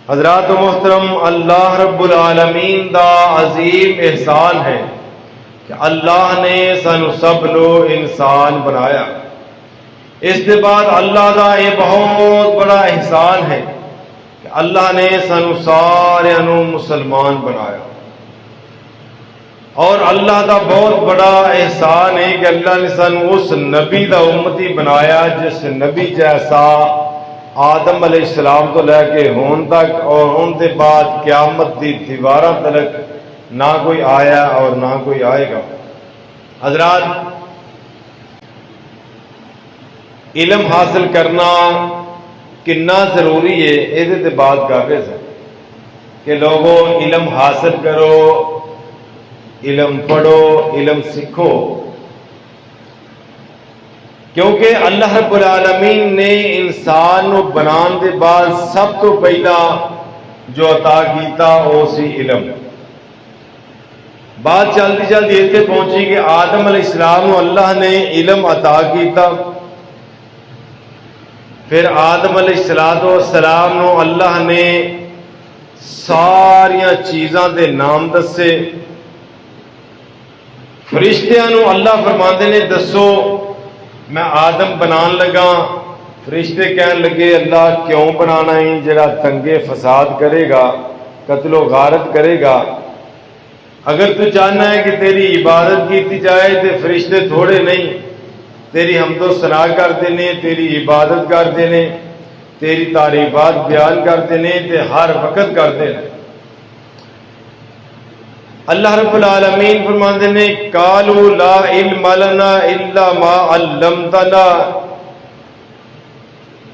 حضرات محترم، اللہ رب العالمین دا عظیم احسان ہے کہ اللہ نے سانو سب نو انسان بنایا۔ اس کے بعد اللہ دا یہ بہت بڑا احسان ہے کہ اللہ نے سانو سارے نو مسلمان بنایا، اور اللہ دا بہت بڑا احسان ہے کہ اللہ نے سانو اس نبی دا امتی بنایا جس نبی جیسا آدم علیہ السلام تو لے کے ہون تک اور ان کے بعد قیامت دی دیواراں تک نہ کوئی آیا اور نہ کوئی آئے گا۔ حضرات، علم حاصل کرنا کنا ضروری ہے، یہ بات کر رہے تھے کہ لوگوں علم حاصل کرو، علم پڑھو، علم سیکھو، کیونکہ اللہ رب العالمین نے انسان کو بنان دے بعد سب تو پہلا جو عطا کیتا وہ سی علم۔ بات چلتی چلتی اتنے پہنچی کہ آدم علیہ السلام کو اللہ نے علم عطا کیتا، پھر آدم علیہ السلام نو اللہ نے ساریاں چیزاں دے نام دسے۔ فرشتیاں نو اللہ فرماندے نے دسو میں آدم بنان لگا۔ فرشتے کہن لگے اللہ کیوں بنانا ہے، جڑا دنگے فساد کرے گا، قتل و غارت کرے گا، اگر تو چاہنا ہے کہ تیری عبادت کی جائے تو فرشتے تھوڑے نہیں، تیری حمد و ثنا کرتے ہیں، تیری عبادت کرتے ہیں، تیری تعریفات بیان کرتے ہیں، تے ہر وقت کرتے ہیں۔ اللہ رب العالمین فرماندے نے قالوا لا علم لنا الا ما علمتنا،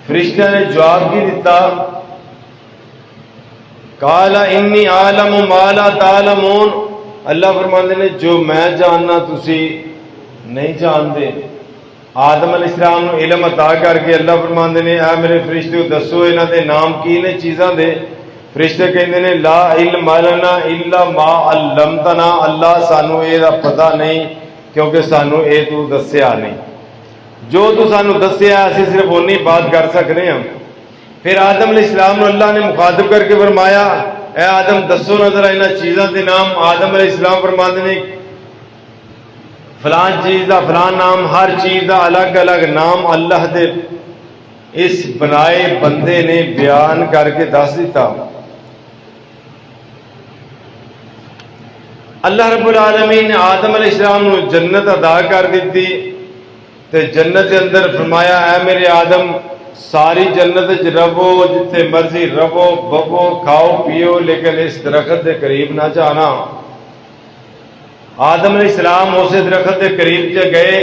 فرشتہ نے جواب کی دیتا، قال انی اعلم ما لا تعلمون، اللہ فرماندے نے جو میں جاننا تسی نہیں جانتے۔ آدم علیہ السلام کو علم عطا کر کے اللہ فرماندے نے اے میرے فرشتے دسو انہاں دے نام کی نے چیزاں دے۔ فرشتے کہندے نے لا علم لنا الا ما علمتنا، اللہ سانو اے دا پتہ نہیں کیونکہ سانو اے تو دسیا نہیں، جو تو سانو دسیا اسی صرف اونی بات کر سکنے ہم۔ پھر آدم علیہ السلام نے اللہ نے مخاطب کر کے فرمایا اے آدم دسو نظر انہاں چیزاں دے نام۔ آدم علیہ السلام فرماندے نے فلان چیز دا فلان نام، ہر چیز دا الگ الگ نام اللہ دے اس بنائے بندے نے بیان کر کے دس دیتا۔ اللہ رب العالمین نے آدم علیہ السلام کو جنت عطا کر دیتی، تے جنت کے اندر فرمایا اے میرے آدم ساری جنت رہو، جتنے مرضی رہو بہو کھاؤ پیو، لیکن اس درخت کے قریب نہ جانا۔ آدم علیہ السلام اسے درخت کے قریب گئے،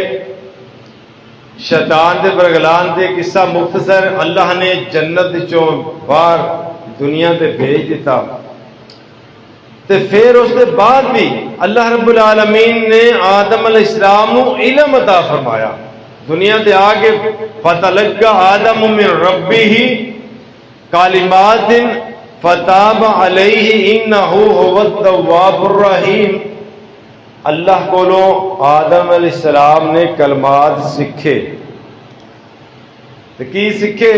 شیطان دے برگلان تے قصہ مختصر اللہ نے جنت چوں باہر دنیا تے بھیج دیتا۔ تے پھر اس کے بعد بھی اللہ رب العالمین نے آدم علیہ السلام کو علم عطا فرمایا، دنیا تے آگے فتلقى آدم من ربه کلمات فتاب علیہ انہ هو التواب الرحیم۔ اللہ کولوں آدم علیہ السلام نے کلمات سیکھے، تو کی سیکھے؟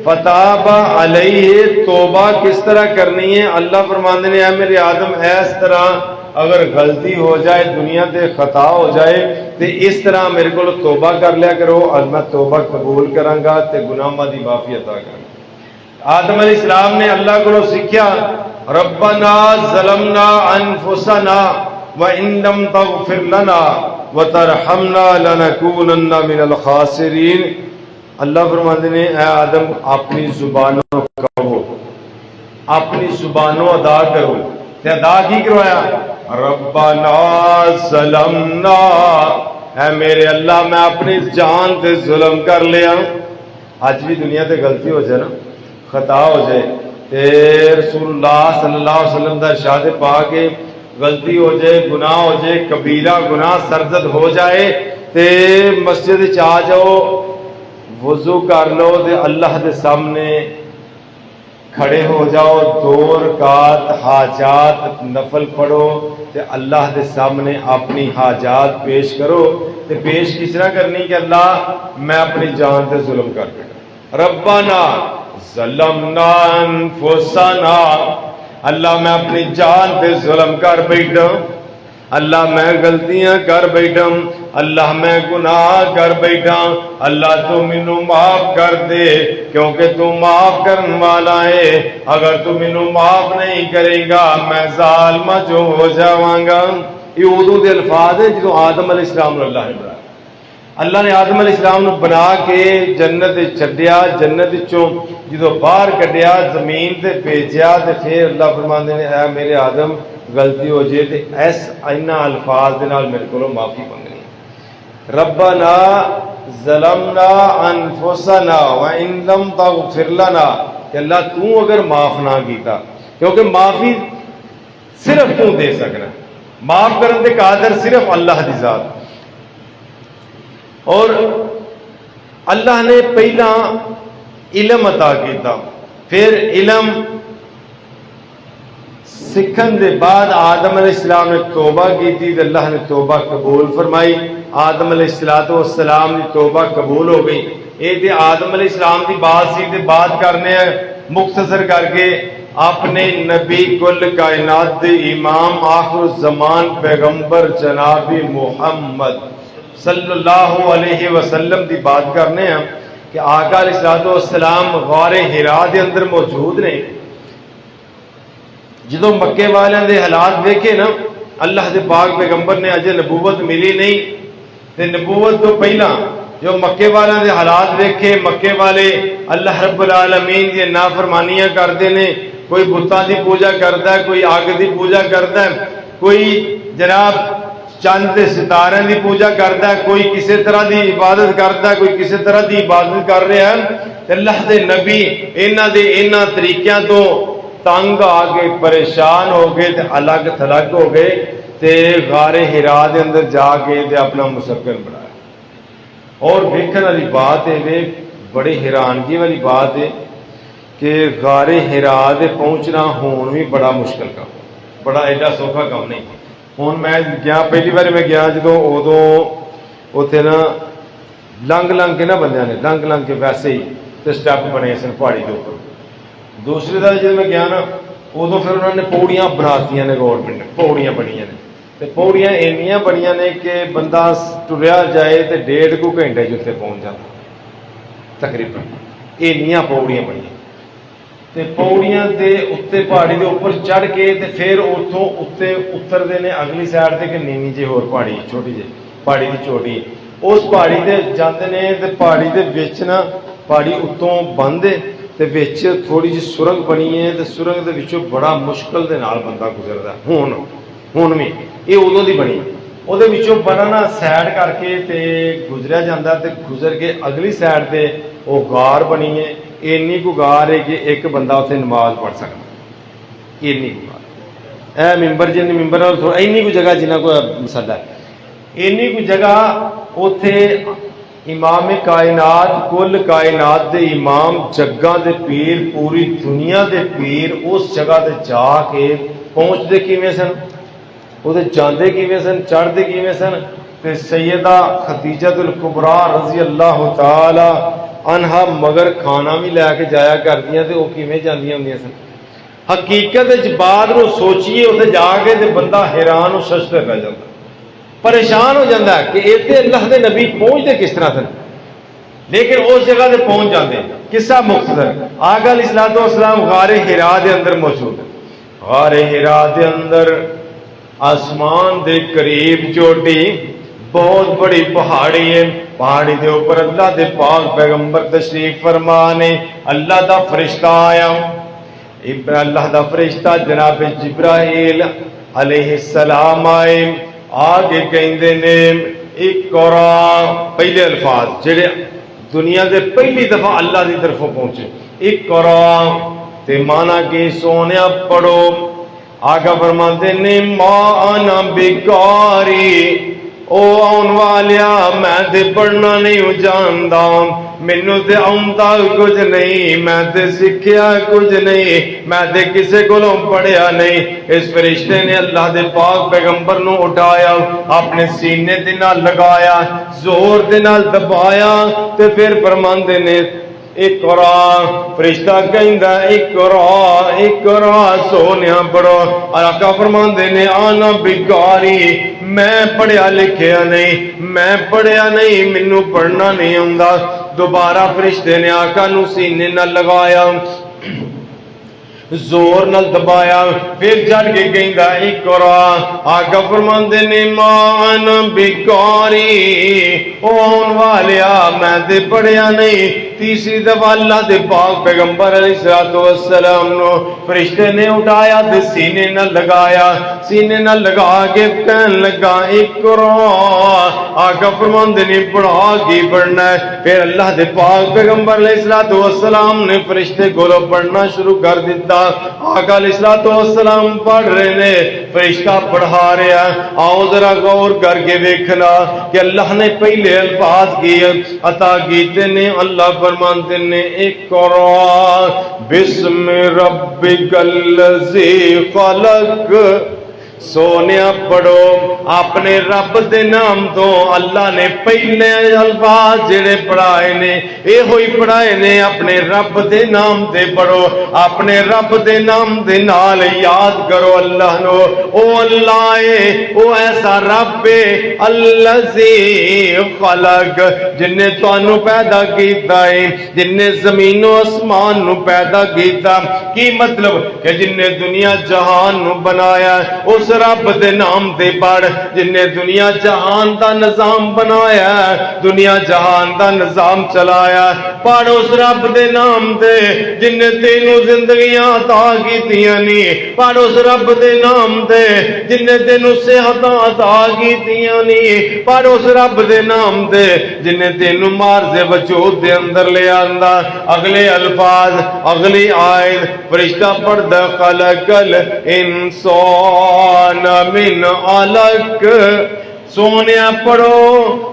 فتاب علیہ، توبہ کس طرح کرنی ہے۔ اللہ فرماندے نے اے میرے آدم اس طرح اگر غلطی ہو جائے، دنیا تے خطا ہو جائے تو اس طرح میرے کو توبہ کر لیا کرو، اور میں توبہ قبول کراں گا تے گناہاں دی معافی عطا کراں گا۔ آدم علیہ السلام نے اللہ کو سیکھیا ربنا ظلمنا انفسنا وَإِن لَّمْ تَغْفِرْ لَنَا وَتَرْحَمْنَا لَنَكُونَنَّ مِنَ الْخَاسِرِينَ۔ اللہ فرماتے ہیں اے آدم اپنی زبانوں کہو، اپنی زبانوں ادا کرو، تے ادا کی کروایا ربنا ظلمنا، اے میرے اللہ میں اپنی جان تے ظلم کر لیا۔ آج بھی دنیا تے غلطی ہو جائے نا، خطا ہو جائے تے رسول اللہ صلی اللہ علیہ وسلم دا ارشاد پاک ہے غلطی ہو جائے، گناہ ہو جائے، کبیرہ گناہ سرزد ہو جائے تے مسجد چاہ جاؤ، وضو کر لو تے اللہ دے سامنے کھڑے ہو جاؤ، 2 رکعت حاجات نفل پڑھو تے اللہ دے سامنے اپنی حاجات پیش کرو۔ تے پیش کس طرح کرنی کہ اللہ میں اپنی جان تے ظلم کر بیٹھا، ربنا ظلمنا انفسنا، اللہ میں اپنی جان پہ ظلم کر بیٹھا، اللہ میں غلطیاں کر بیٹھا، اللہ میں گناہ کر بیٹھا، اللہ تو مینوں معاف کر دے کیونکہ تو معاف کرنے والا ہے، اگر تو مینوں معاف نہیں کرے گا میں ظالمہ جو ہو جاواں گا۔ یہ اردو دے الفاظ ہیں جو آدم علیہ السلام نے اللہ نے بنایا۔ اللہ نے آدم علیہ السلام نے بنا کے جنت چھڈیا، جنت چوں جدو باہر کڈیا زمین تے بھیجیا تے پھر اللہ فرماندے نے اے میرے آدم غلطی ہو جائے تے ایس انہاں الفاظ دے نال میرے کولوں معافی منگنی، ربنا ظلمنا انفسنا وان لم تغفر لنا، کہ اللہ تو اگر معاف نہ کیتا، کیونکہ معافی صرف تو دے سکنا، معاف کرن دے قادر صرف اللہ دی ذات، اور اللہ نے پہلا علم عطا کیتا، پھر علم سکھن دے بعد آدم علیہ السلام نے توبہ کی تھی تو اللہ نے توبہ قبول فرمائی، آدم علیہ السلام کی توبہ قبول ہو گئی۔ یہ تے آدم علیہ السلام کی بات سی تے بات کرنے ہیں مختصر کر کے اپنے نبی کل کائنات دے امام آخر الزمان پیغمبر جناب محمد صلی اللہ علیہ وسلم دی بات کرنے ہیں کہ آقا علیہ السلام غار حرا دے اندر موجود نے۔ جدو مکے والوں دے حالات دیکھے نا، اللہ دے پاک پیغمبر نے اجے نبوت ملی نہیں تے نبوت تو پہلا جو مکے والوں دے حالات دیکھے، مکے والے اللہ رب العالمین دی نافرمانیاں کرتے ہیں، کوئی بتاں دی پوجا کرتا ہے، کوئی آگ دی پوجا کرتا ہے، کوئی جناب چند تے ستارے دی پوجا کرتا ہے، کوئی کسی طرح دی عبادت کرتا ہے، کوئی کسی طرح دی عبادت کر رہا ہے۔ اللہ دے نبی انہاں طریقیاں تو تنگ آ کے پریشان ہو گئے تے الگ تھلگ ہو گئے تے غار حرا دے اندر جا کے تے اپنا مسکن بنایا۔ اور دیکھنے والی بات ہے، بڑی حیرانگی والی بات ہے کہ غار حرا دے پہنچنا ہون بھی بڑا مشکل کام، بڑا ایڈا سوکھا کام نہیں۔ ہوں میں گیا، پہلی بار میں گیا جدو اتنے نا لنگ کے نا بندیاں نے لنگ کے ویسے ہی تے سٹیپ بنے سن پہاڑی کے اوپر۔ دوسری دفعہ جب میں گیا نا ادو پھر انہوں نے پوڑیاں بناتیاں نے، گورنمنٹ نے پوڑیاں بنیاں نے، تے پوڑیاں اینیاں بنیاں نے کہ بندہ ٹریا جائے تے 1.5 گھنٹے جتے پہنچ جاتا تقریباً، اینیاں پوڑیاں بنیاں تے پوڑیاں تے اتنے پہاڑی دے اوپر چڑھ کے تے پھر اتوں اتنے اترتے ہیں اگلی سائڈ تے کہ نیوی جی ہور پہاڑی چھوٹی جی پہاڑی کی چوٹی، اس پہاڑی تے جاندے نے تے پہاڑی دے وچ نا پہاڑی اتوں بند ہے تے وچ تھوڑی جی سرنگ بنی ہے تے سرنگ دے وچوں بڑا مشکل دے نال بندہ گزردا ہے۔ ہون بھی یہ ادوں دی بنی، وہ بننا سائڈ کر کے تے گزریا جاتا تے گزر کے اگلی سائڈ تے وہ غار بنی ہے، اینی کو غار ہے کہ ایک بندہ اتنے نماز پڑھ سکتا، اینی کو غار اے ممبر جن ممبر اینی کو جگہ جنہ کو مسئلہ ہے، اینی کو جگہ اتنے امام کائنات کل کائنات دے امام جگہ دے پیر پوری دنیا دے پیر اس جگہ تے جا کے پہنچتے کیویں سن، وہ جاندے کیویں سن، چڑھتے کیویں سن، تے سیدہ خدیجہ الکبریٰ رضی اللہ تعالی عنہا مگر کھانا بھی لے کے جایا کردیاں تے وہ کیویں جاندیاں ہوندیاں سن۔ حقیقت بعد نو سوچیے اتنے جا کے تے بندہ حیران و ششدر رہ جاتا، پریشان ہو جاتا ہے کہ اتنے اللہ دے نبی پہنچتے کس طرح سن، لیکن اس جگہ تے پہنچ جاتے۔ قصہ مختصر، آقا علیہ السلام غار حرا دے اندر موجود ہے، غار حرا دے اندر آسمان دے قریب چوٹی بہت بڑی پہاڑی ہے، پہاڑی دے اوپر اللہ دے پاک پیغمبر تشریف فرمانے، اللہ دا فرشتہ آیا، اللہ دا فرشتہ جناب جبرائیل علیہ السلام آئے، آگے کہندے نے اقرا، پہلے الفاظ جڑے دنیا دے پہلی دفعہ اللہ دی طرفوں پہنچے، اقرا تے مانا کہ سونیا پڑھو، آگا فرماتے نے ما انا بقاری، او آن والیا میں تے پڑھنا نہیں جاندا، مینوں تے آندا کچھ نہیں، میں تے سکھیا کچھ نہیں، میں تے کسے کولوں پڑھیا نہیں۔ اس فرشتے نے اللہ دے پاک پیغمبر نو اٹھایا، اپنے سینے دے نال لگایا، زور دے نال دبایا تے پھر فرماندے نے اقرا فرشتہ کہندا اقرا اقرا سونیا پڑھو، اور آقا فرماندے نے آنا بیکاری میں پڑھیا لکھیا نہیں، میں پڑھیا نہیں، مینوں پڑھنا نہیں آندا۔ دوبارہ فرشتے نے آقا نو سینے نہ لگایا، زور نال دبایا، پھر چڑھ کے کہندا اقرا، آقا فرماندے نے مان بیکاری اون والیا میں تے پڑھیا نہیں۔ تیسری دفعہ اللہ دے پاک پیغمبر علیہ الصلوۃ والسلام نو فرشتے نے اٹھایا تے سینے نہ لگایا، سینے نہ لگا کے کہن لگا اقرا، آقا فرماندے نے پڑھا کی پڑھنا ہے۔ پھر اللہ دے پاک پیغمبر علیہ الصلوۃ والسلام نے فرشتے کولوں پڑھنا شروع کر دیتا۔ آقا علیہ الصلوۃ والسلام پڑھ رہے نے، فرشتہ پڑھا رہا ہے۔ آؤ ذرا غور کر کے دیکھنا کہ اللہ نے پہلے الفاظ کی عطا کیتے نے، اللہ فرماتے نے اقرا بسم ربک الذی خلق، سونیا پڑھو اپنے رب دے نام تو۔ اللہ نے پہلے الفاظ جڑے پڑھائے نے اے ہوئی پڑھائے نے اپنے رب دے نام تے پڑھو، اپنے رب دے نام دے نال یاد کرو اللہ نو۔ او اللہ اے او ایسا رب اے الذی خلق جن نے تانوں پیدا کیتا ہے، جن نے زمین و آسمان نو پیدا کیتا۔ کی مطلب کہ جن نے دنیا جہان نو بنایا، اس رب دے نام دے پڑھ جن نے دنیا جہان دا نظام بنایا، دنیا جہان دا نظام چلایا، پڑھ اس رب دے نام دے جن نے تینوں زندگیاں عطا کیتیاں نی، پڑھ اس رب دے نام دے جن نے تینوں صحت عطا کیتیاں نی، پڑھ اس رب دے نام دے جن نے تینوں مارز وجود دے اندر لے آندا۔ اگلے الفاظ اگلی آیت فرشتہ پڑھدا خلق الانسان من علق، سونیا پڑھو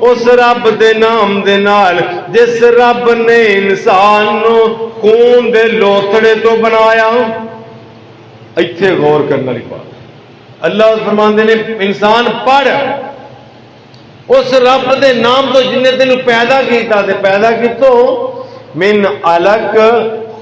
اس رب دے نام دے نال جس رب نے انسان نو خون دے لوتھڑے تو بنایا۔ ایتھے غور کرنے والی بات، اللہ فرماندے نے انسان پڑھ اس رب دے نام تو جن نے تینوں پیدا کیتا تے پیدا کیتو من علق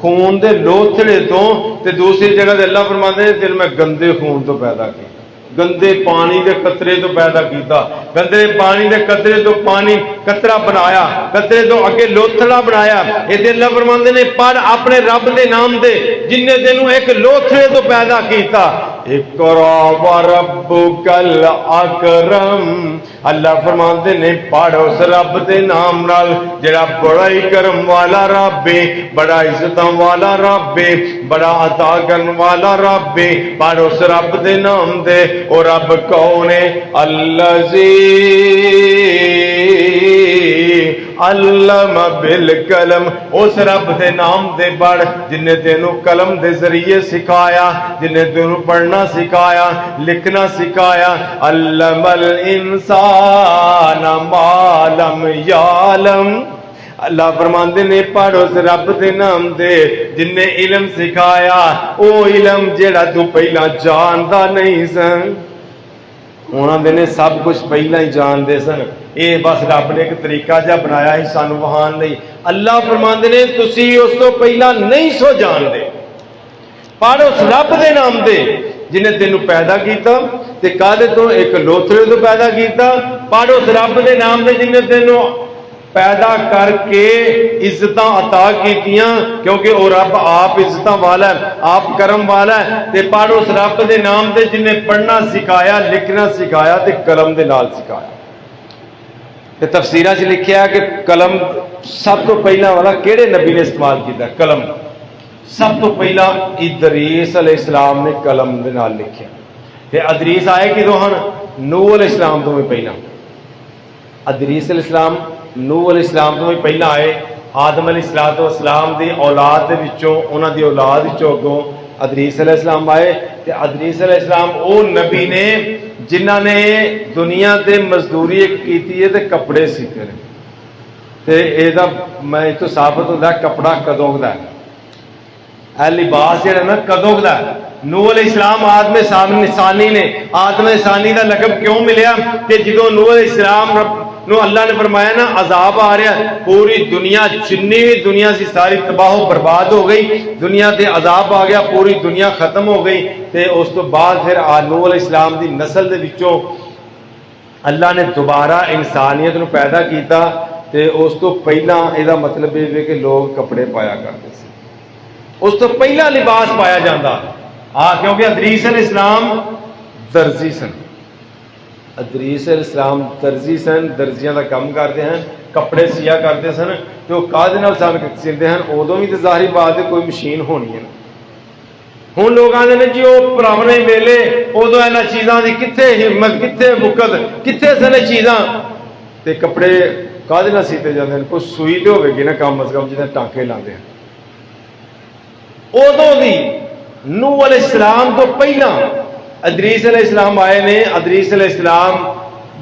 خون دے لوتھڑے تو، تے دوسری جگہ تے اللہ فرماندے نے تینوں میں گندے خون تو پیدا کیتا، گندے پانی دے قطرے تو پیدا کیتا، گندے پانی دے قطرے تو پانی قطرہ بنایا، قطرے تو اگے لوتھڑا بنایا۔ یہ اللہ فرماندے نے پڑھ اپنے رب دے نام دے جن نے تینوں ایک لوتھڑے تو پیدا کیتا۔ اقرا وربک الاکرم، اللہ فرماندے نے پڑھ اس رب دے نام نال جڑا بڑا ہی کرم والا رب ہے، بڑا عزتاں والا رب ہے، بڑا عطا کرن والا رب ہے، پڑھ اس رب دے نام دے۔ اور رب کون ہے؟ الذی علم بالقلم، اس رب دے نام دے پڑھ جن نے تینوں قلم دے ذریعے سکھایا، جن نے تینوں پڑھنا سکھایا، لکھنا سکھایا۔ علم الانسان ما لم یعلم، اللہ فرماندے نے پڑھ اس رب دے نام دے جن نے علم سکھایا، او علم جڑا تو پہلا جاندا نہیں سن۔ انہاں دے نے سب کچھ پہلا ہی جان دے سن، یہ بس رب نے ایک طریقہ جا بنایا ہی سانو وہان نہیں۔ اللہ فرماندے نے تسی اس تو پہلا نہیں سو جان دے، پڑھ اس رب دے نام دے جن نے تینوں پیدا کیتا تے کادے تو ایک لوتھڑے تو پیدا کیتا، پڑھ اس رب دے نام دے جن نے تینوں پیدا کر کے عزتاں عطا کیتیاں، کیونکہ وہ رب آپ عزتاں والا ہے، آپ کرم والا ہے۔ تے پڑھ اس رب دے نام دے جن نے پڑھنا سکھایا، لکھنا سکھایا تے قلم دے نال سکھایا۔ تے تفسیراں چ لکھیا ہے کہ قلم سب تو پہلا والا کیڑے نبی نے استعمال کیتا؟ قلم سب تو پہلا ادریس علیہ السلام نے قلم دے نال لکھیا۔ تے ادریس آئے کدوں ہن؟ نوح علیہ السلام تو بھی پہلا، ادریس علیہ السلام نوح علیہ السلام تو بھی پہلا آئے۔ آدم علیہ السلام دی اولاد دے وچوں، انہاں دی اولاد وچوں اگوں ادریس علیہ السلام آئے۔ تے ادریس علیہ السلام او نبی نے جنہاں نے دنیا تے مزدوری کیتی ہے تے کپڑے سیتے نے۔ تے اے دا میں تو ثابت ہوندا کپڑا کدوں دا ہے، اے لباس جڑا نا کدوں دا ہے۔ نوح علیہ السلام آدم ثانی نے، آدم ثانی دا لقب کیوں ملیا کہ جدوں نوح علیہ السلام نو اللہ نے فرمایا نا عذاب آ رہا ہے، پوری دنیا جنی بھی دنیا سی ساری تباہ و برباد ہو گئی، دنیا تے عذاب آ گیا، پوری دنیا ختم ہو گئی۔ تے اس تو بعد پھر نوح علیہ السلام دی نسل دے وچوں اللہ نے دوبارہ انسانیت نو پیدا کیتا، تے اس تو پہلا یہ مطلب یہ کہ لوگ کپڑے پایا کرتے سے، اس تو پہلا لباس پایا جاتا کیونکہ ادریس علیہ السلام درزی سن، ادریس علیہ السلام درزی سن، درزیاں کا کام کرتے ہیں، کپڑے سیا کرتے سن، تو کادے نال سن سیندے ہیں، ادوں بھی تو ظاہری بات ہے کوئی مشین ہونی ہے۔ ہوں لوگ آتے ہیں جی وہ پرانے ویلے ادو یہاں چیزاں کی کتنے ہمت، کتنے وقت، کتنے سن چیزاں، تے کپڑے کادے نال سیتے جاتے ہیں، کوئی سوئی تو ہوے گی نا کم از کم جتنے ٹانکے لاندے ہیں۔ ادو دی نوح علیہ السلام تو پہلا ادریس علیہ السلام آئے نے، ادریس علیہ السلام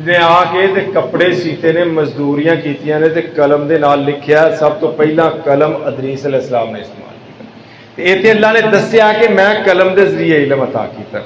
نے آ کے تے کپڑے سیتے نے، مزدوریاں کیتیاں نے، تے قلم دے نال لکھیا، سب تو پہلا قلم ادریس علیہ السلام نے استعمال کیا۔ ایتھے اللہ نے دسیا کہ میں قلم دے ذریعے علم عطا کیتا،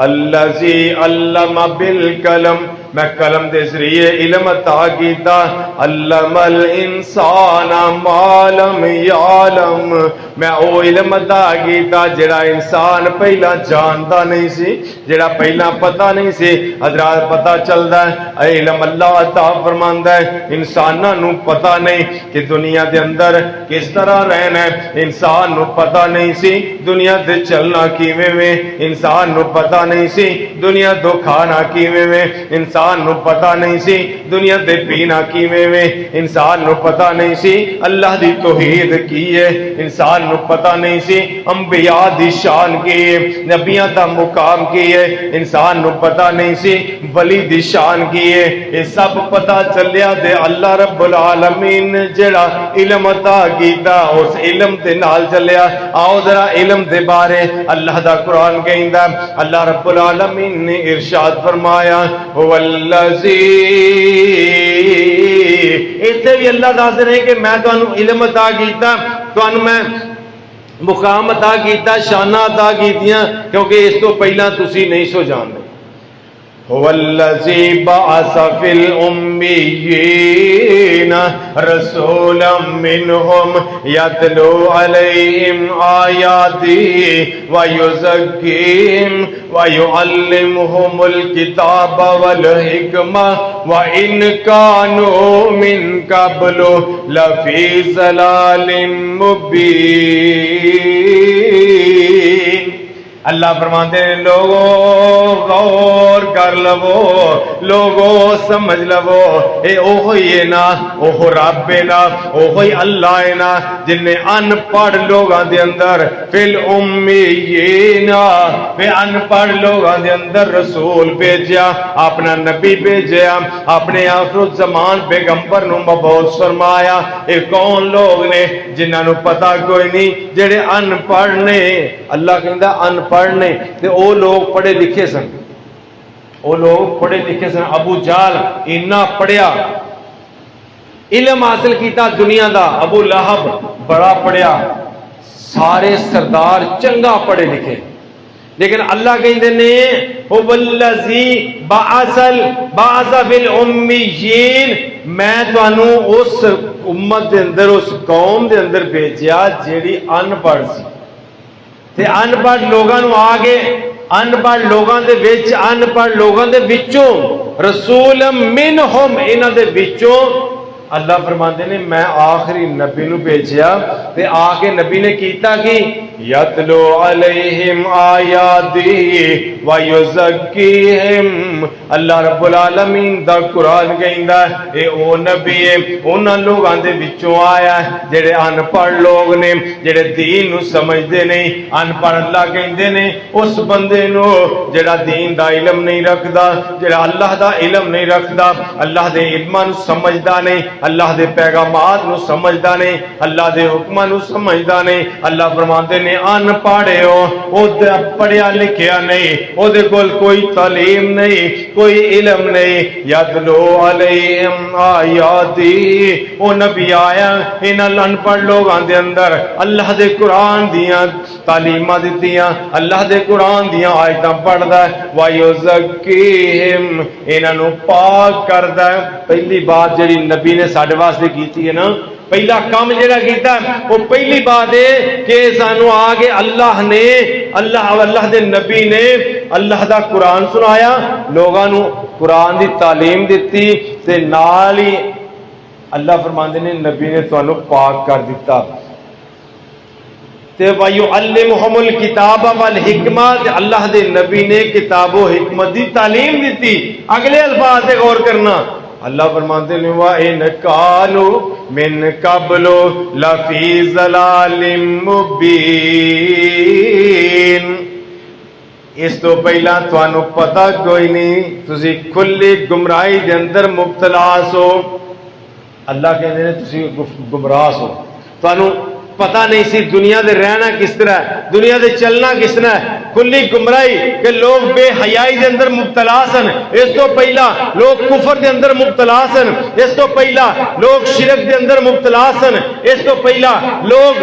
الذی علم بالقلم، میں قلم دے ذریعے علم عطا کیتا، علم الانسان ما لم یعلم، میں او علم عطا کیتا جڑا انسان پہلا جاندا نہیں سی، جڑا پہلا پتہ نہیں سی۔ حضرات پتہ چلدا ہے علم اللہ عطا فرماندا ہے، انساناں نو پتہ نہیں کہ دنیا دے اندر کس طرح رہنا ہے، انسان نو پتہ نہیں سی دنیا تے چلنا کیویں وے، انسان نو پتہ نہیں سی دنیا تو کھانا کیویں وے، انسان نو پتہ نہیں سی دنیا تے پینا کیویں وے، انسان نو پتہ نہیں سی اللہ دی توحید کی ہے، انسان نو پتہ نہیں سی انبیاء دی شان کی ہے، نبیاں دا مقام کی ہے، انسان نو پتہ نہیں سی ولی دی شان کی ہے۔ یہ سب پتہ چلیا دے اللہ رب العالمین جڑا علم عطا کیتا اس علم دے نال چلیا۔ آؤ ذرا علم دے بارے اللہ دا قرآن کہندا، اللہ رب العالمین نے ارشاد فرمایا والذی، ایتھے بھی اللہ دس رہے کہ میں تانوں علم عطا کیتا، تانوں میں مقام عطا کیتا، شانہ عطا کیتیاں، کیونکہ اس تو پہلا تسی نہیں سو جان دے۔ والذی بعث فی الامیین رسولا منہم یتلو علیہم آیاتہ ویزکیہم ویعلمہم الکتاب والحکمہ وإن کانوا من قبل لفی ضلال مبین۔ اللہ فرماتے ہیں لوگوں غور کر لو، لوگوں سمجھ لو، اے اوہی ہے نا، اوہ رب ہے نا، اوہی اللہ ہے نا جن نے ان پڑھ لوگاں دے اندر فی الامیین، پہ ان پڑھ لوگاں دے اندر رسول بھیجیا، اپنا نبی بھیجیا، اپنے آخر الزمان پیغمبر نو مبعوث فرمایا۔ اے کون لوگ نے جنہاں نو پتہ کوئی نہیں، جڑے ان پڑھ نے، اللہ کہندا ان پڑھنے تے او لوگ پڑھے لکھے سن، او لوگ پڑھے لکھے سن۔ ابو جہل اتنا پڑھیا، علم حاصل کیتا دنیا دا، ابو لہب بڑا پڑھیا، سارے سردار چنگا پڑھے لکھے، لیکن اللہ کہندے نے هو الذی بعث فی الامیین، میں تانوں اس امت دے اندر، اس قوم دے اندر بھیجیا جیڑی ان پڑھ سی، تے ان پڑھ لوگاں نو آگے، ان پڑھ لوگاں دے وچ، ان پڑھ لوگاں دے وچوں رسول منہم، انہاں دے وچوں اللہ فرماندے نے میں آخری نبی نو بھیجیا، تے آ کے نبی نے کیتا کی یتلو علیہم آیاتی ویزکیہم، اللہ رب العالمین دا قرآن کہندا اے او نبی ہے انہاں لوگاں دے وچوں آیا ہے جڑے ان پڑھ لوگ نے، جڑے دین نو سمجھدے نہیں۔ ان پڑھ اللہ کہندے نے اس بندے نو جڑا دین دا علم نہیں رکھدا، جڑا اللہ دا علم نہیں رکھدا، اللہ دے علماں نو سمجھدا نہیں، اللہ دے پیغامات نو سمجھدا نہیں، اللہ دے حکماں نو سمجھدا نہیں۔ اللہ فرماندے نے ان پڑھے ہو، او پڑھیا لکھیا نہیں، او دے کول کوئی تعلیم نہیں، کوئی علم نہیں۔ یتلو علیہم آیاتی، او نبی آیا انہاں ان پڑھ لوگاں دے اندر اللہ دے قرآن دیاں تعلیماں دتیاں، اللہ دے قرآن دیاں آیتاں پڑھدا ہے، وَيُزَكِّيهِمْ انہاں نو پاک کردا ہے۔ پہلی بات جڑی نبی نے ساڈے واسطے کیتی ہے نا، پہلا کام جڑا کیتا وہ پہلی بات ہے کہ سانو آگے اللہ دے نبی نے اللہ دا قرآن سنایا، لوگاں نو قرآن دی تعلیم دیتی، تے نال ہی اللہ فرماندے نے نبی نے تانوں پاک کر دیتا۔ تے وَيُعَلِّمُهُمُ الْكِتَابَ وَالْحِکْمَةَ، اللہ دے نبی نے کتاب و حکمت دی تعلیم دیتی۔ اگلے الفاظ سے غور کرنا، اللہ فرماتے ہیں وَإِنْ كَانُوا مِنْ قَبْلُ لَفِي ضَلَالٍ مُبِينٍ، اس تو پہلا تانوں پتہ کوئی نہیں، تسی کھلی گمراہی دے اندر مبتلا سو۔ اللہ کہتے ہیں تسی گمراہ سو، تانوں پتہ نہیں سی دنیا دے رہنا کس طرح ہے، دنیا دے چلنا کس طرح ہے، کھلی گمراہی کہ لوگ بے حیائی دے اندر مبتلا سن، اس تو پہلا لوگ کفر دے اندر مبتلا سن، اس تو پہلا لوگ شرک دے اندر مبتلا سن، اس تو پہلا لوگ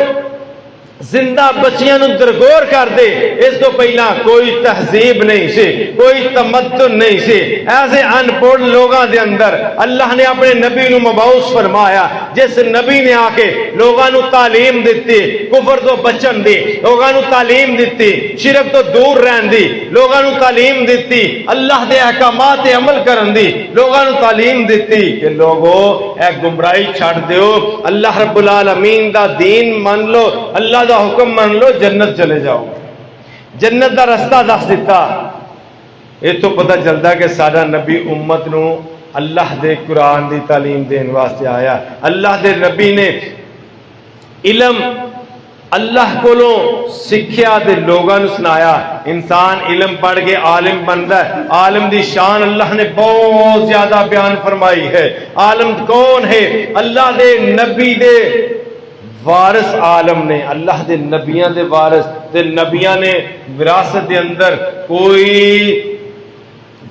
زندہ بچیاں نو درگور کر دے، اس تو پہلا کوئی تہذیب نہیں سی، کوئی تمدن نہیں سی، ایسے ان پڑھ لوگاں دے اندر اللہ نے اپنے نبی نو مبعوث فرمایا، جس نبی نے آ کے لوگاں نو تعلیم دیتی، کفر تو بچن دی، لوگاں نو تعلیم دیتی، شرک تو دور رہن دی، لوگاں نو تعلیم دیتی، اللہ دے احکامات تے عمل کرن دی، لوگاں نو تعلیم دیتی کہ لوگو اے گمراہی چھڑ دیو، اللہ رب العالمین دا دین من لو، اللہ دا حکم مان لو، جنت چلے جاؤ، جنت دا رستہ دس دیتا۔ یہ تو پتہ چلتا کہ سارا نبی امت نو اللہ دے قرآن دی تعلیم دین واسطے آیا۔ اللہ دے نبی نے علم اللہ کولو سکھیا دے لوگاں نو سنایا۔ انسان علم پڑھ کے عالم بنتا ہے، عالم دی شان اللہ نے بہت زیادہ بیان فرمائی ہے۔ عالم کون ہے؟ اللہ دے نبی دے وارث عالم نے، اللہ دے نبیاں دے وارث، تے نبیاں نے وراثت دے اندر کوئی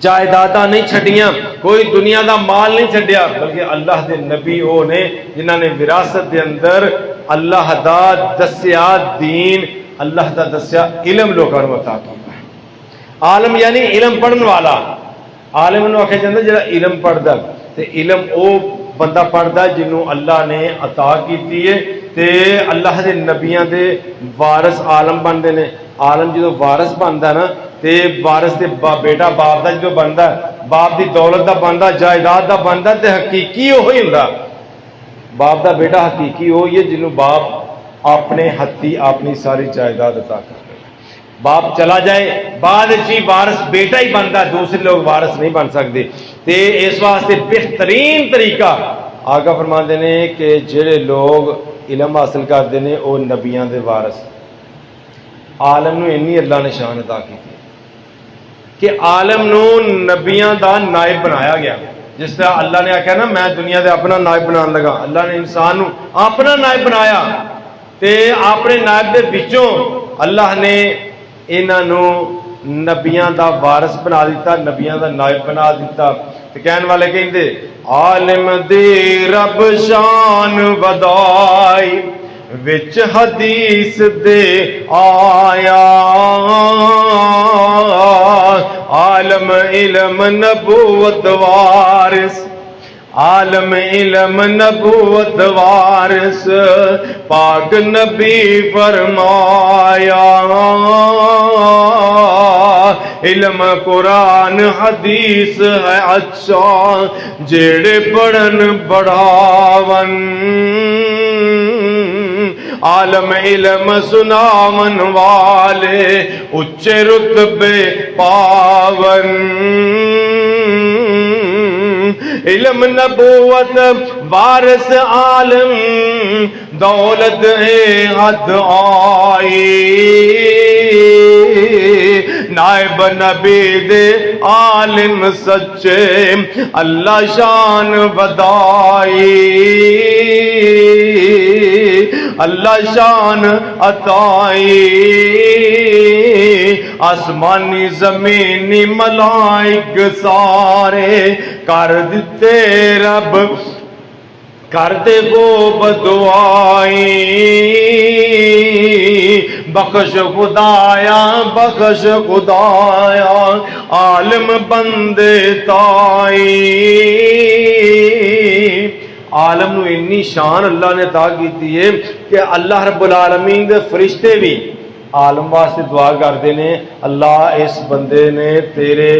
جائیداداں نہیں چھڈیاں، کوئی دنیا دا مال نہیں چھڈیا، بلکہ اللہ دے نبی وہ نے جنہاں نے وراثت دے اندر اللہ دا دسیا دین، اللہ دا دسیا علم لوگاں نوں عطا کیتا۔ عالم یعنی علم پڑھن والا، عالم نوں آکھیا جاندا جڑا علم پڑھدا، تے علم او بندہ پڑھدا جنوں اللہ نے عطا کیتی ہے، تے اللہ دے نبیاں دے وارث عالم بندے نے۔ عالم جدو وارث بندا نا، تے وارث دے بیٹا باپ دا جدو بندا، باپ دی دولت دا بندا، جائیداد دا بندا، تے حقیقی وہی ہوندا۔ باپ دا بیٹا حقیقی وہی ہے جنوں باپ اپنے ہتھی اپنی ساری جائیداد عطا کر دے۔ باپ چلا جائے بعد چی وارث بیٹا ہی بنتا، دوسرے لوگ وارث نہیں بن سکتے۔ تے اس واسطے بہترین طریقہ آقا فرماندے نے کہ جڑے لوگ علم حاصل کرتے ہیں وہ نبیاں دے وارث۔ عالم نو انی اللہ نے شان عطا کی کہ عالم نو نبیاں دا نائب بنایا گیا۔ جس طرح اللہ نے آخیا نا میں دنیا دے اپنا نائب بنان لگا، اللہ نے انسان نو اپنا نائب بنایا، تے اپنے نائب دے وچوں اللہ نے انہاں نو نبیاں دا وارث بنا دیتا، نبیاں دا نائب بنا دیتا۔ تے کہن والے کہندے عالم دی رب شان ودائی وچ حدیث دے آیا، عالم علم نبوت وارث، عالم علم نبوت وارث، پاک نبی فرمایا، علم قرآن حدیث ہے اچھا، جیڑے پڑھن بڑھاون، عالم علم سناون والے اچے رتبے پاون، علم نبوت وارث عالم، دولت ہے حد آئی، نائب نبی دے عالم سچے، اللہ شان بدائی، اللہ شان عطائی، آسمانی زمینی ملائک سارے کر دیتے رب کر دے وہ بدعائی بخش خدایا بخش خدایا عالم بندے تائی عالم نو انی شان اللہ نے عطا کیتی ہے کہ اللہ رب العالمین دے فرشتے بھی عالم واسطے دعا کرتے ہیں اللہ اس بندے نے تیرے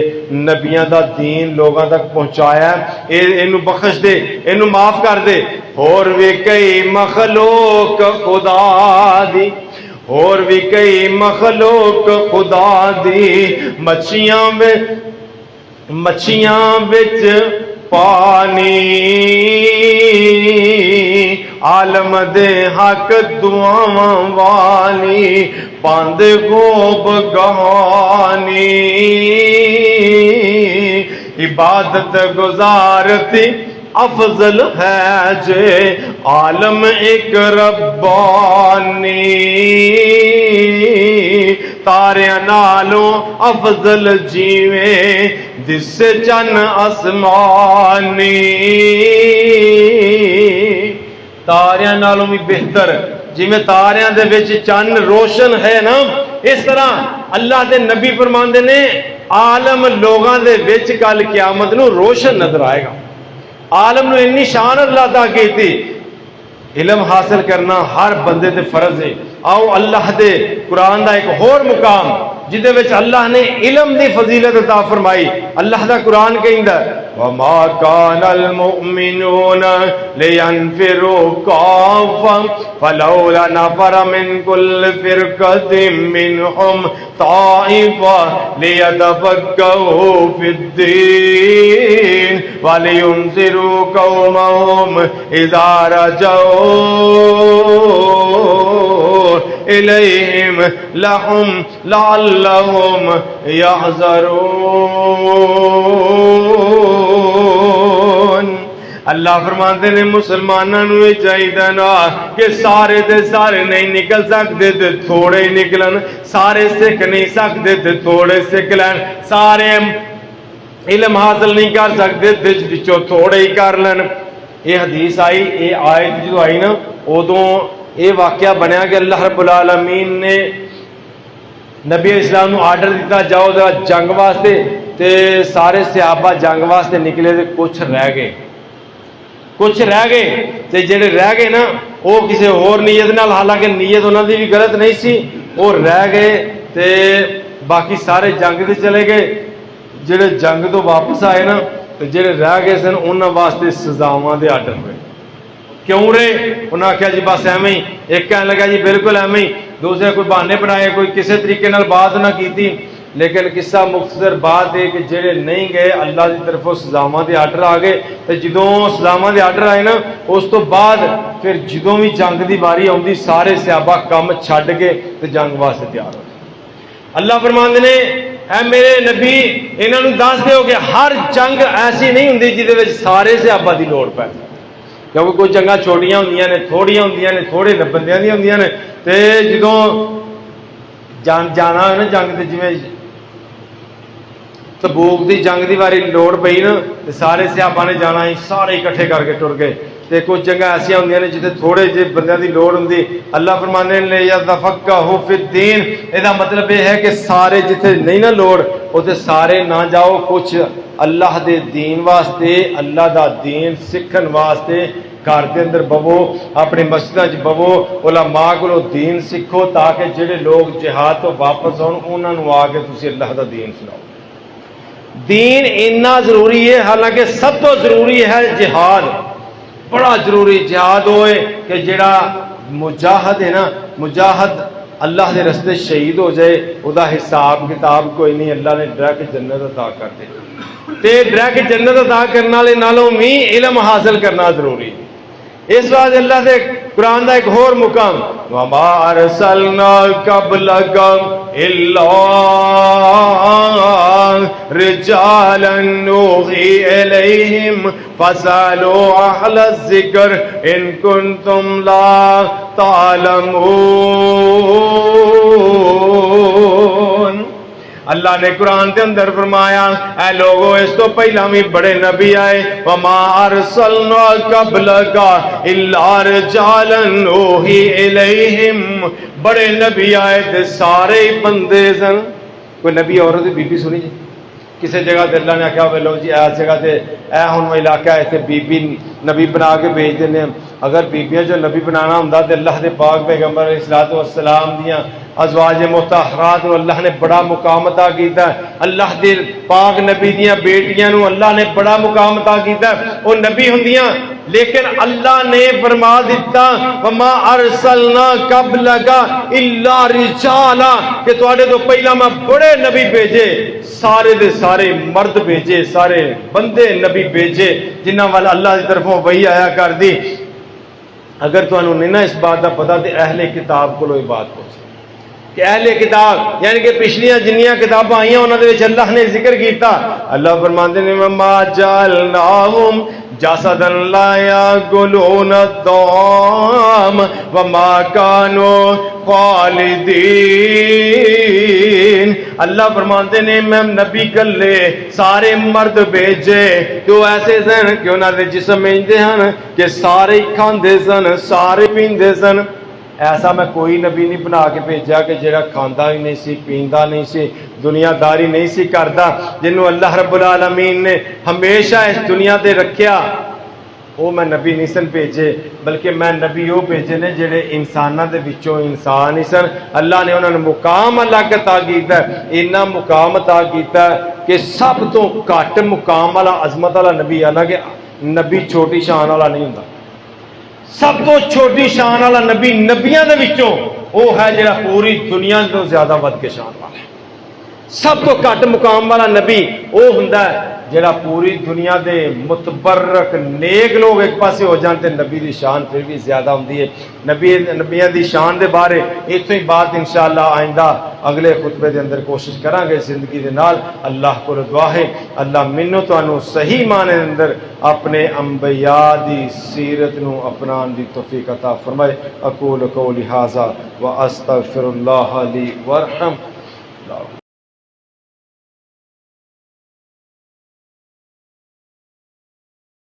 نبیاں دا دین لوگاں تک پہنچایا ہے اینو بخش دے اینو معاف کر دے اور بھی کئی مخلوق خدا دی اور بھی کئی مخلوق خدا دی مچھیاں بچ پانی عالم دے حق دعاواں والی پاند خوب گہانی عبادت گزارتی افضل ہے جے عالم ایک ربانی تاریاں نالوں افضل جیویں جس سے چن آسمانی تاریاں نالوں بھی بہتر جی میں تاریاں دے وچ چن روشن ہے نا اس طرح اللہ دے نبی فرماندے نے عالم لوگاں دے وچ کل قیامت نو روشن نظر آئے گا عالم نو انی شان اللہ عطا کی تھی علم حاصل کرنا ہر بندے تے فرض ہے آؤ اللہ دے قرآن دا ایک اور مقام جدے وچ اللہ نے علم دی فضیلت عطا فرمائی اللہ دا قرآن کہندا وما كان المؤمنون لينفروا كافا فلولا نفر من كل فرقة منهم طائفة ليتفقهوا في الدين ولينذروا قومهم إذا رجعوا إليهم لعلهم يحذرون اللہ فرماتے ہیں مسلمانوں نے چاہیے نا کہ سارے دے سارے نہیں نکل سکتے تے تھوڑے ہی نکلن سارے سکھ نہیں سکتے تے تھوڑے سکھ لین سارے علم حاصل نہیں کر سکتے تے وچوں تھوڑے ہی کر لین یہ حدیث آئی یہ آیت جو آئی نا ادوں یہ واقعہ بنیا کہ اللہ رب العالمین نے نبی اسلام نو آرڈر دیتا جاؤ ذرا جنگ واسطے تے سارے صحابہ جنگ واسطے نکلے تے کچھ رہ گئے تے جڑے رہ گئے نا وہ کسی اور نیت نال حالانکہ نیت انہاں دی بھی غلط نہیں سی وہ رہ گئے تے باقی سارے جنگ تے چلے گئے جڑے جنگ تو واپس آئے نا تے جڑے رہ گئے سن انہاں واسطے سزاواں دے آرڈر ہوئے کیوں رہے انہاں آخیا جی بس ایویں ہی ایک کہنے لگا جی بالکل ایویں ہی دوسرے کوئی بہانے بنائے کوئی کسی طریقے نال بات نہ کیتی لیکن قصہ مختصر بات ہے کہ جڑے نہیں گئے اللہ کی طرفوں سزاواں دے آرڈر آ گئے تو جدوں سزاواں دے آرڈر آئے نا اس تو بعد پھر جدوں بھی جنگ دی باری آؤندی سارے صحابہ کم چھڈ کے تے جنگ واسطے تیار ہو اللہ فرماندے نے اے میرے نبی انہاں نوں دس دیو کہ ہر جنگ ایسی نہیں ہوندی جدے وچ سارے صحابہ دی لوڑ پے کیونکہ کوئی جنگاں چھوٹیاں ہوندیاں نے تھوڑیاں ہوندیاں نے تھوڑے بندیاں دی ہوندیاں نے تے جدوں جانا ہے نا جنگ تے جویں تبوک دی جنگ دی واری لوڑ پئی نا تے سارے صحابہ نے جانا ہی سارے اکٹھے کر کے ٹر گئے تے کچھ جگہ ایسا ہوندیاں نے جتے تھوڑے جے بندیاں دی لوڑ ہوندی اللہ فرمانے نے یتفقہوا فی الدین ادا مطلب یہ ہے کہ سارے جتے نہیں نا لوڑ اوتے سارے نہ جاؤ کچھ اللہ دے دین واسطے اللہ دا دین سکھن واسطے گھر دے اندر بوو اپنی مسجداں وچ بوو علماء کولوں دین سکھو تاکہ جڑے لوگ جہاد تو واپس آن انہاں نوں آ کے تسی اللہ دا دین سناؤ دین اتنا ضروری ہے حالانکہ سب تو ضروری ہے جہاد بڑا ضروری جہاد ہوئے کہ جڑا مجاہد ہے نا مجاہد اللہ دے رستے شہید ہو جائے ادا حساب کتاب کوئی نہیں اللہ نے ڈائریکٹ جنت عطا کر دے تے ڈائریکٹ جنت عطا کرنے والے نالوں بھی علم حاصل کرنا ضروری ہے اس واسطے اللہ دے قرآن دا ایک اور مقام وما ارسلنا قبلک الا رجالا نوحی الیہم فاسألوا اہل الذکر ان کنتم لا تعلمون اللہ نے قرآن کے اندر فرمایا اے لوگو اس تو پہلا بھی بڑے نبی آئے وما ارسلنا قبلک الا رجالا نوحی الیہم بڑے نبی آئے تے سارے بندے سن کوئی نبی عورت بی بی سنی جی کسی جگہ تے اللہ نے کہا وہ لو جی اس جگہ تے اے ہن وہ علاقہ ہے تے بی بی نبی بنا کے بھیج دینے اگر بیبیاں جو نبی بنانا ہوندا تے اللہ دے پاک پیغمبر علیہ الصلوۃ والسلام دیاں ازواج مطہرات نو اللہ نے بڑا مقام عطا کیتا ہے اللہ دے پاک نبی دیاں بیٹیاں نو اللہ نے بڑا مقام عطا کیتا ہے وہ نبی ہوندیاں لیکن اللہ نے فرما دیتا وما ارسلنا قبلک الا رجالا کہ تواڈے تو پہلا میں بڑے نبی بھیجے سارے دے سارے مرد بھیجے سارے بندے نبی بھیجے جنہاں والا اللہ کی طرفوں وحی آیا کر دی اگر تانوں نہیں نا اس بات کا پتہ تے اہل کتاب کو یہ بات پوچھ کہ اہل کتاب یعنی کہ پچھلیاں جنیاں کتاباں آئیاں انہاں دے وچ اللہ نے ذکر کیتا اللہ فرماندے نے وما جعلناہم جسدا لا یاکلون الطعام وما كانوا خالدین اللہ فرماتے نے میں نبی کلے سارے مرد بھیجے جو ایسے سن کہ انہاں دے جسم انجے ہن کہ سارے کھاندے سن سارے پیندے سن ایسا میں کوئی نبی نہیں بنا کے بھیجا کہ جڑا کھاندا ہی نہیں سی پیندا نہیں سی دنیا داری نہیں سی کردا جنوں اللہ رب العالمین نے ہمیشہ اس دنیا تے رکھیا وہ میں نبی نہیں سن بھیجے بلکہ میں نبی وہ بھیجے نے جڑے انساناں دے وچوں انسان ہی سن اللہ نے انہاں نوں مقام الگ عطا کیتا ہے اتنا مقام عطا کیتا ہے کہ سب تو گھٹ مقام والا عظمت والا نبی حالانکہ نبی چھوٹی شان والا نہیں ہوندا سب تو چھوٹی شان والا نبی نبیاں دے وچوں وہ ہے جڑا پوری دنیا تو زیادہ ود کے شان والا ہے سب تو گھٹ مقام والا نبی وہ ہوندا ہے جڑا پوری دنیا دے متبرک نیک لوگ ایک پاسے ہو جان تے نبی دی شان پھر بھی زیادہ ہوندی ہے نبیاں دی شان دے بارے اتوں ہی بات انشاءاللہ آئندہ اگلے خطبے دے اندر کوشش کران گے زندگی دے نال اللہ کو دعا ہے اللہ منو تانوں صحیح معنی اندر اپنے انبیاء دی سیرت نو اپنان دی توفیق عطا فرمائے اقول قولی ھذا واستغفر اللہ لی وارحم